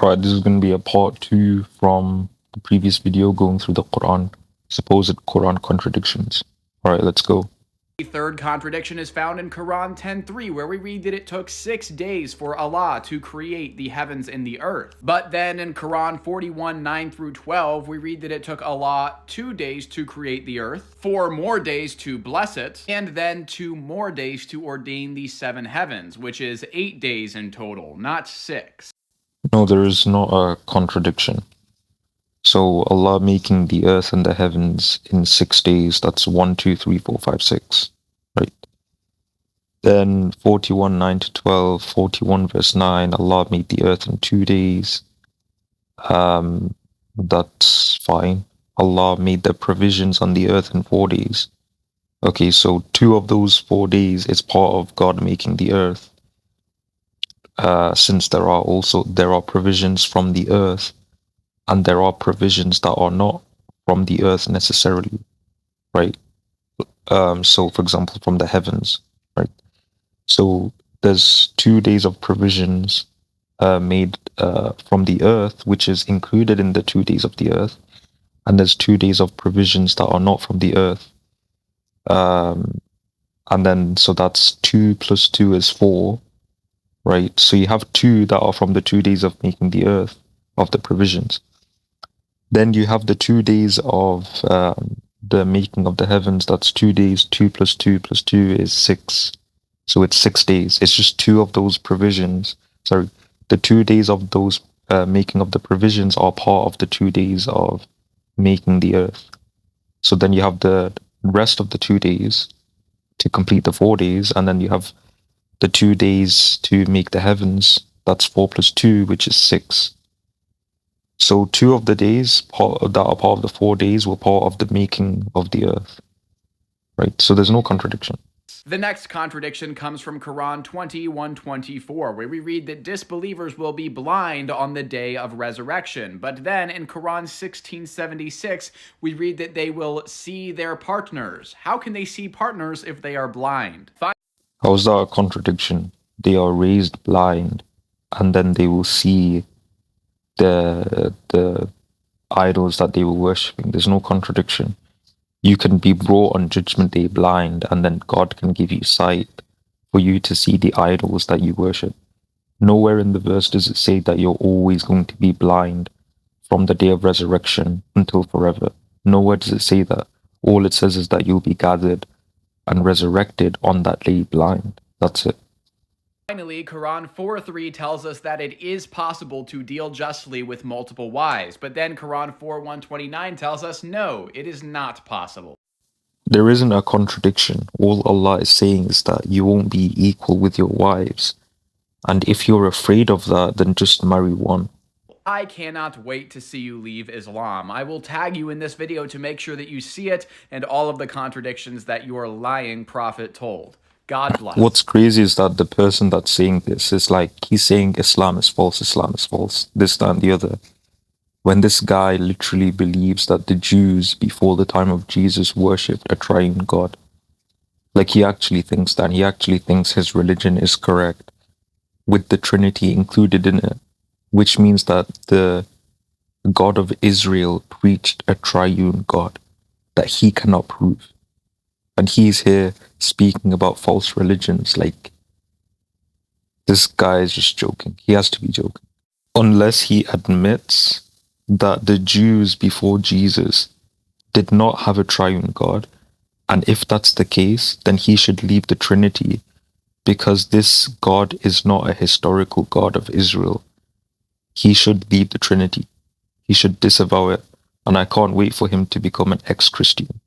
Alright, this is going to be a part 2 from the previous video going through the Quran, supposed Quran contradictions. Alright, let's go. The third contradiction is found in Quran 10:3, where we read that it took 6 days for Allah to create the heavens and the earth. But then in Quran 41:9 through 12, we read that it took Allah 2 days to create the earth, 4 more days to bless it, and then 2 more days to ordain the 7 heavens, which is 8 days in total, not 6. No, there is not a contradiction. So Allah making the earth and the heavens in 6 days, that's 1, 2, 3, 4, 5, 6, right? Then 41:9 to 12, 41 verse 9, Allah made the earth in 2 days. That's fine. Allah made the provisions on the earth in 4 days. Okay, so 2 of those 4 days is part of God making the earth. Since there are provisions from the earth, and there are provisions that are not from the earth necessarily, right? So for example, from the heavens, right? So there's 2 days of provisions made from the earth, which is included in the 2 days of the earth, and there's 2 days of provisions that are not from the earth. And then, so that's 2 plus 2 is 4, right? So you have 2 that are from the 2 days of making the earth, of the provisions. Then you have the 2 days of the making of the heavens. That's 2 days. 2 plus 2 plus 2 is 6. So it's 6 days. It's just 2 of those provisions. Sorry, the 2 days of those making of the provisions are part of the 2 days of making the earth. So then you have the rest of the 2 days to complete the 4 days, and then you have the 2 days to make the heavens. That's 4 plus 2, which is 6. So 2 of the days that are part of the 4 days were part of the making of the earth, right? So there's no contradiction. The next contradiction comes from Quran 20:124, where we read that disbelievers will be blind on the day of resurrection. But then in Quran 16:76, we read that they will see their partners. How can they see partners if they are blind? How is that a contradiction? They are raised blind, and then they will see the idols that they were worshipping. There's no contradiction. You can be brought on Judgment Day blind, and then God can give you sight for you to see the idols that you worship. Nowhere in the verse does it say that you're always going to be blind from the day of resurrection until forever. Nowhere does it say that. All it says is that you'll be gathered and resurrected on that day blind. That's it. Finally, Quran 4:3 tells us that it is possible to deal justly with multiple wives, but then Quran 4:129 tells us no, it is not possible. There isn't a contradiction. All Allah is saying is that you won't be equal with your wives. And if you're afraid of that, then just marry one. I cannot wait to see you leave Islam. I will tag you in this video to make sure that you see it and all of the contradictions that your lying prophet told. God bless. What's crazy is that the person that's saying this is like, he's saying Islam is false, this, that, and the other. When this guy literally believes that the Jews before the time of Jesus worshipped a triune God. Like, he actually thinks that. He actually thinks his religion is correct, with the Trinity included in it, which means that the God of Israel preached a triune God that he cannot prove. And he's here speaking about false religions. Like, this guy is just joking. He has to be joking. Unless he admits that the Jews before Jesus did not have a triune God. And if that's the case, then he should leave the Trinity, because this God is not a historical God of Israel. He should leave the Trinity. He should disavow it. And I can't wait for him to become an ex-Christian.